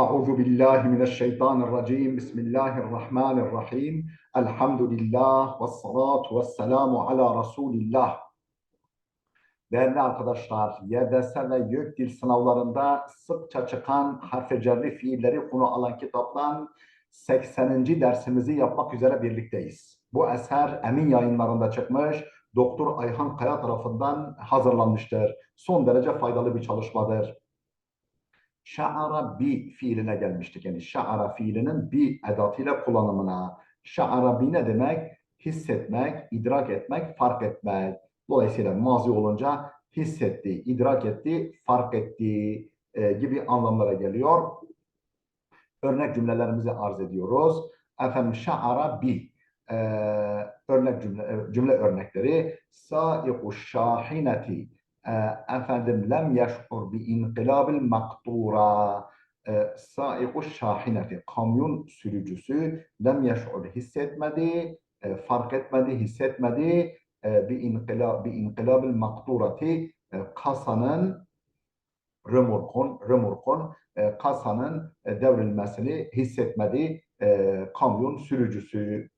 أعوذ بالله من الشيطان الرجيم بسم الله الرحمن الرحيم الحمد لله والصلاة والسلام على رسول الله. Değerli arkadaşlar, YDS ve YÖKDİL sınavlarında sıkça çıkan harf cerli fiilleri konu alan kitaptan 80. dersimizi yapmak üzere birlikteyiz. Bu eser Emin Yayınlarında çıkmış, Doktor Ayhan Kaya tarafından hazırlanmıştır. Son derece faydalı bir çalışmadır. Şa'ara bi fiiline gelmiştik. Yani şa'ara fiilinin bi edatıyla kullanımına. Şa'ara bi ne demek? Hissetmek, idrak etmek, fark etmek. Dolayısıyla mazi olunca hissetti, idrak etti, fark etti gibi anlamlara geliyor. Örnek cümlelerimizi arz ediyoruz. Efendim şa'ara bi örnek cümle örnekleri sâiku şâhineti efendim lem yeş'ur bi inqilabil maktura sâiku şâhineti kamyon sürücüsü lem yeş'ur hissetmedi, fark etmedi, hissetmedi bi inqilabil makturati kasanın römorkon kasanın devrilmesini hissetmedi kamyon sürücüsü.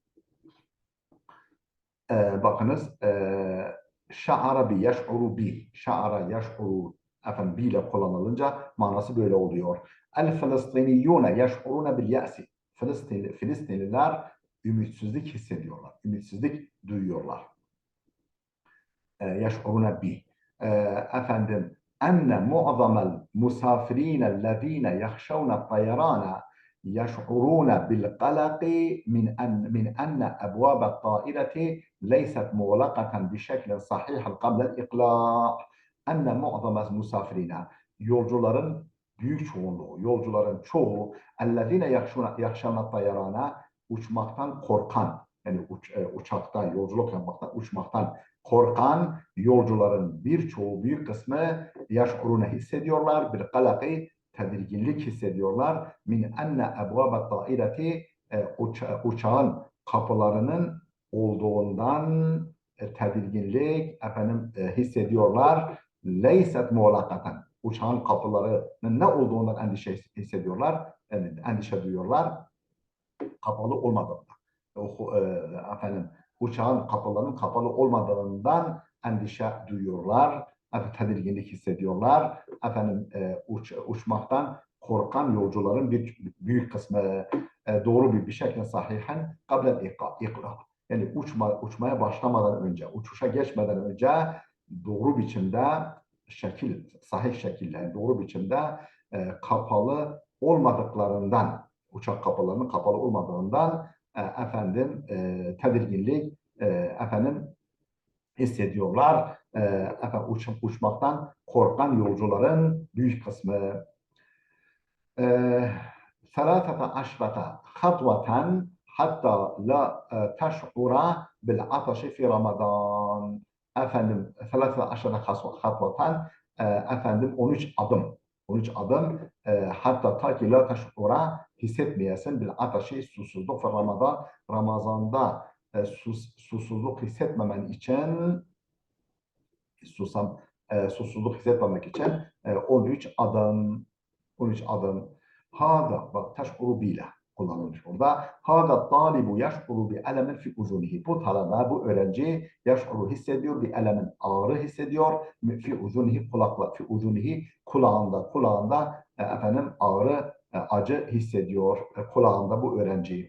Bakınız şa'ara bi yeş'uru bi şa'ara yeş'uru efendim bi ile kullanılınca manası böyle oluyor. El Filistiniyune yeş'urune bil ya'si Filistinliler ümitsizlik hissediyorlar. Ümitsizlik duyuyorlar. Yeş'urune bi efendim enne mu'zamel musafirînellezîne yahşavne tayrâne يشعرون بالقلق من أن أبواب الطائرة ليست مغلقة بشكل صحيح قبل الإقلاع. أن معظم المسافرين yolcuların büyük çoğunluğu, yolcuların çoğu اَلَّذِينَ يَخْشَوْنَ الطَّيَرَانَ uçmaktan korkan, yani uçakta yolculuk yapmaktan, uçmaktan korkan yolcuların birçoğu, büyük kısmı yaşuruna hissediyorlar, bir kalaki tedirginlik hissediyorlar. Min enne ebvâbe taireti uçağın kapılarının olduğundan tedirginlik hissediyorlar. Leyset muğlakaten uçağın kapılarının ne olduğundan endişe hissediyorlar, endişe duyuyorlar. Kapalı olmadığından. Uçağın kapılarının kapalı olmadığından endişe duyuyorlar, tedirginlik hissediyorlar. Uçmaktan korkan yolcuların bir büyük kısmı doğru bir şekilde sahihen kablel ikla. Yani uçmaya başlamadan önce, uçuşa geçmeden önce doğru biçimde sahih şekilde, yani doğru biçimde kapalı olmadıklarından, uçak kapılarının kapalı olmadığından tedirginlik hissediyorlar. Uçmaktan korkan yolcuların büyük kısmı. ثلاثة عشرة خطوة حتى لا تشعر بالعطش في رمضان. ثلاثة عشرة خطوة 13 adım. 13 adım hatta ta ki la teş'ura hissetmeyesin bil ataşı susuzluk ve Ramazan'da susuzluk hissetmemen için susuzluk hissetmemek için 13 adım. Hada bak teş'uru bile kullanılmış burada. Hada talibu yeş'uru bi elemin fi uzunihi. Bu talebe, bu öğrenci yeş'uru hissediyor, bir elemin ağrı hissediyor. Fi uzunihi kulağında ağrı, acı hissediyor kulağında bu öğrenci.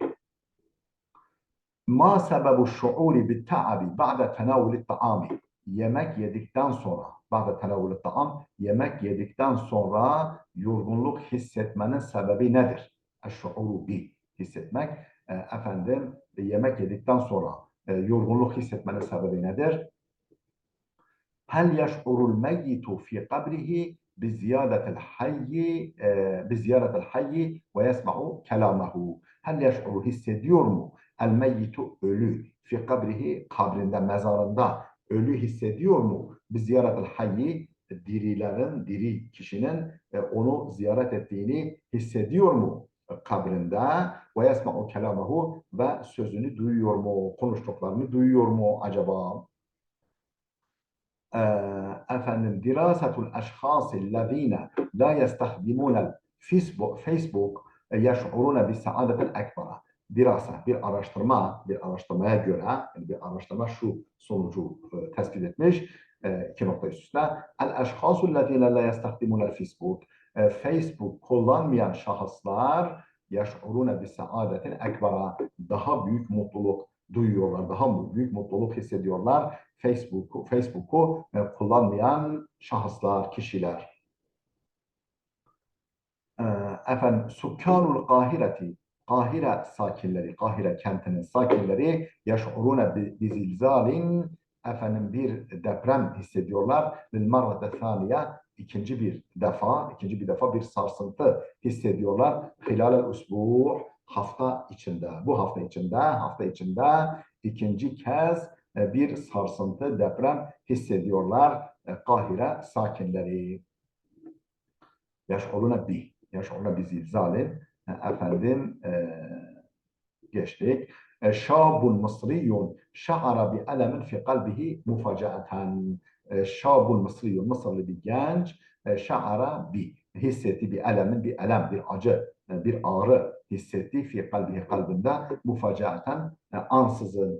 Ma sebebu şuuri bit ta'abi ba'de tenavuli ta'ami. Yemek yedikten sonra, ba'de tenavuli ta'am, yemek yedikten sonra yorgunluk hissetmenin sebebi nedir? Eş'uru bi hissetmek. Yemek yedikten sonra yorgunluk hissetmenin sebebi nedir? Hel yeş'urul meyyitu fi kabrihi biziyadetil hayyi ve yesma'u kelamahu. Hel yeş'uru hissediyor mu? El meyyitu ölü fi kabrihi kabrinde, mezarında ölü hissediyor mu? Biziyadetil hayyi diri kişinin onu ziyaret ettiğini hissediyor mu kabrinde? Ve yesma'u kelamahu ve sözünü duyuyor mu? Konuştuklarını duyuyor mu acaba? dirasetul eşhâsillezîne la yestahdimunel Facebook yeş'urune bi saadetin ekbara. Bir araştırmaya göre, yani bir araştırma şu sonucu tespit etmiş. İki nokta üst üste. El-eşhâsul lezîne la yestakdimunel Facebook. Facebook kullanmayan şahıslar yeş'urune bi saadetin ekbara. Daha büyük mutluluk duyuyorlar, daha büyük mutluluk hissediyorlar. Facebook'u kullanmayan şahıslar, kişiler. Efendim, Sukkanul Kahireti, Kahire sakinleri, Kahire kentinin sakinleri yeş'urune bi zilzalin, efendim bir deprem hissediyorlar. Lil marrate thaniye, ikinci bir defa bir sarsıntı hissediyorlar. Hilalel usbu, bu hafta içinde ikinci kez bir sarsıntı, deprem hissediyorlar Kahire sakinleri. Yaş'uruna bi zilzalin, efendim geçtik. Şabun Mısriyun şa'ara bi elemin fi kalbihi mufacaeten. Şabun Mısriyun, Mısırlı bir genç, şa'ara hissetti, bir acı, bir ağrı hissetti fi kalbihi, kalbinde, mufacaeten,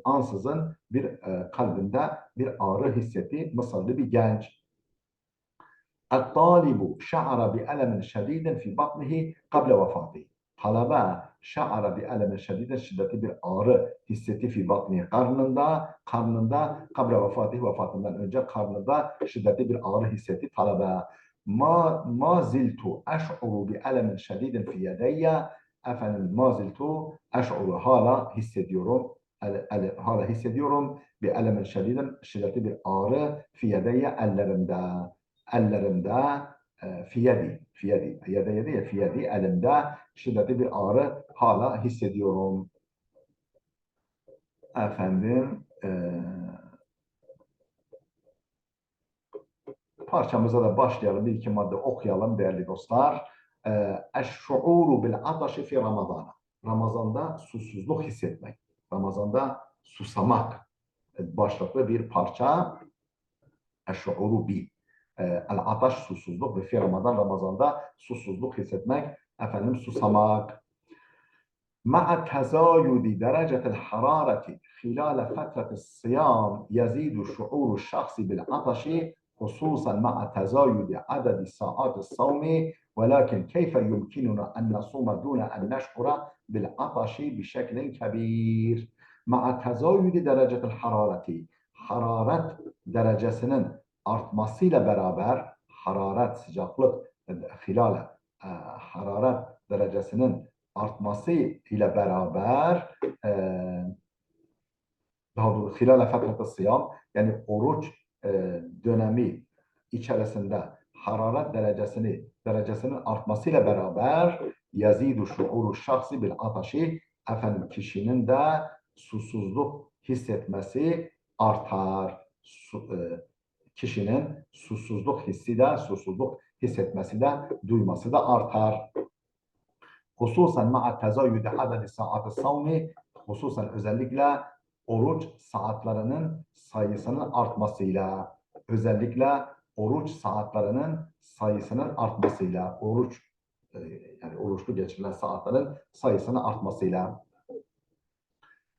ansızın bir kalbinde bir ağrı hissetti Mısırlı bir genç. الطالب شعر بألم شديد في بطنه قبل وفاته. Talebe şa'ara bi elemin şediden, şiddetli bir ağrı hissetti fi batni, karnında kabla vefatından önce karnında şiddetli bir ağrı hissetti talebe. Ma ziltu eş'uru bi elemin şedidin fi yedeyye, efendim ma ziltu eş'uru, hala hissediyorum bi elemin şedidin, şiddetli bir ağrı fi yedeyye, ellerimde, fiyedi, elimde şiddetli bir ağrı hala hissediyorum. Efendim, parçamıza da başlayalım. Bir iki madde okuyalım değerli dostlar. Eş-şuuru bil ataşi fi Ramazan. Ramazanda susuzluk hissetmek. Ramazanda susamak başlıklı bir parça. Eş-şuuru bil. El-ataş, susuzluk, ve fi Ramazan'da susuzluk hissetmek, efendim susamak. مع تزايد درجة الحرارة خلال فترة الصيام يزيد شعور الشخص بالعطش خصوصا مع تزايد عدد ساعات الصوم ولكن كيف يمكننا أن نصوم دون أن نشعر بالعطش بشكل كبير مع تزايد درجة الحرارة hararet derecesinin artmasıyla beraber sıcaklık hararet derecesinin artması ile beraber daha doğrusu hilal fetrat sıyam, yani oruç dönemi içerisinde hararet derecesinin artmasıyla beraber yazidu şuuru şahsi bil ataşi, efendim kişinin de susuzluk hissetmesi artar. Kişinin susuzluk hissetmesi de, duyması da artar. Hususen ma'a tezayyüde adedi saat-ı savmi, hususen özellikle oruç saatlerinin sayısının artmasıyla, yani oruçlu geçirilen saatlerin sayısının artmasıyla.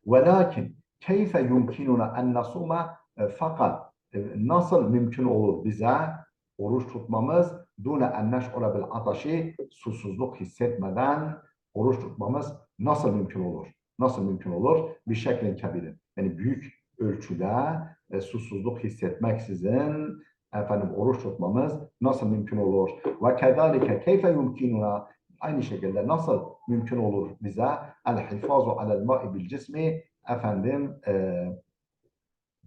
Velakin keyfe yumkinuna en nasuma, fakat nasıl mümkün olur bize oruç tutmamız, dune en neş'ure bil ataşi, susuzluk hissetmeden oruç tutmamız nasıl mümkün olur? Bir şeklin kebirin. Yani büyük ölçüde susuzluk hissetmeksizin efendim oruç tutmamız nasıl mümkün olur? Ve kedalike keyfe yumkinuna, aynı şekilde nasıl mümkün olur bize el-hifazu alel ma'i bil cismi, efendim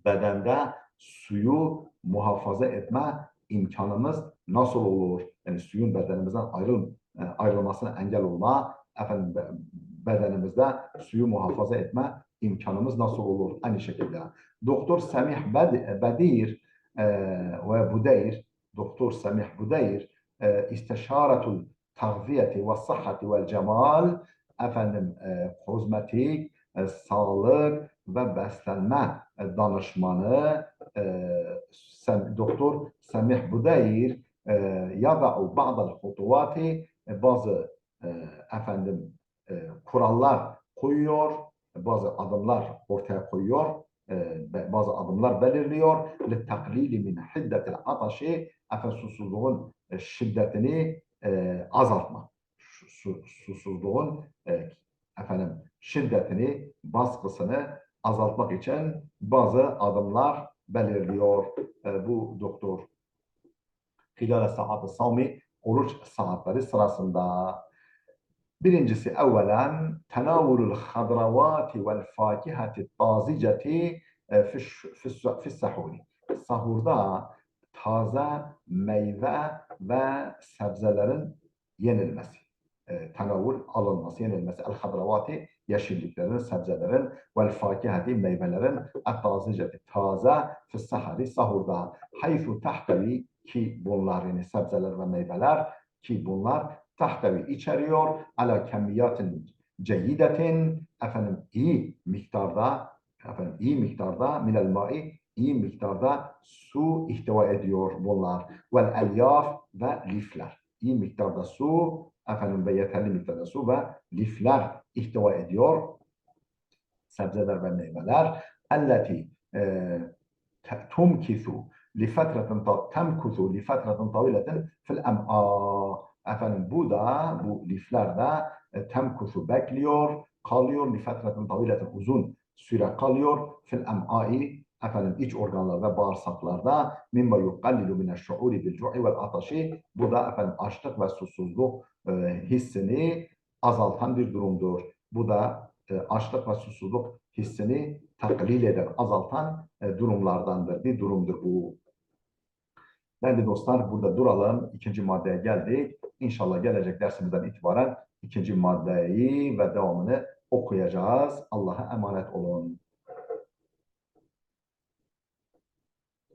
bedende suyu muhafaza etme imkanımız nasıl olur? Yani suyun bedenimizden ayrılmasına engel olma, efendim bedenimizde suyu muhafaza etme imkanımız nasıl olur? Aynı şekilde. Doktor Semih Budeyr istişaretul tağziyeti ve sıhhati vel cemal, efendim kozmetik, sağlık ve beslenme danışmanı Doktor Semih Budeyr yada'u ba'dal hutuvati bazı kurallar koyuyor, bazı adımlar ortaya koyuyor, bazı adımlar belirliyor. لِتَقْلِيلِ مِنْ حِدَّةِ الْعَطَشِ susuzluğun şiddetini azaltmak. Susuzluğun şiddetini, baskısını azaltmak için bazı adımlar belirliyor. Bu doktor Hilal Saat-ı Sami oruç saatleri sırasında. Birincisi evvelen tenavulul hadravati vel fakihati taziceti fissahuri. Sahurda taze meyve ve sebzelerin yenilmesi. Tenavul alınması, yenilmesi. El hadravati yeşilliklerin, sebzelerin vel fakihati meyvelerin taziceti taze fissahari sahurda. Haythu tahtevi ki bunlar yani sebzeler ve meyveler ki bunlar tahtavi içeriyor ala kemiyatin ceyyidetin iyi miktarda minel mai iyi miktarda su ihtiva ediyor bunlar vel elyaf ve lifler iyi miktarda su ve yeterli miktarda su ve lifler ihtiva ediyor sebzeler ve meyveler elleti tumkithu temkuthu li fetretin taviletin fil em'a. Bu liflerde temkuthu bekliyor, kalıyor, li fetretin taviletin uzun süre kalıyor, fil em'ai iç organlarda, bağırsaklarda mimma yuqallilu mineşşuuri bil cu'i vel ataşi. Bu da açlık ve susuzluk hissini azaltan bir durumdur. Bu da açlık ve susuzluk hissini taklil eden, azaltan durumlardandır. Bir durumdur bu. Ben de dostlar burada duralım. İkinci maddeye geldik. İnşallah gelecek dersimizden itibaren ikinci maddeyi ve devamını okuyacağız. Allah'a emanet olun.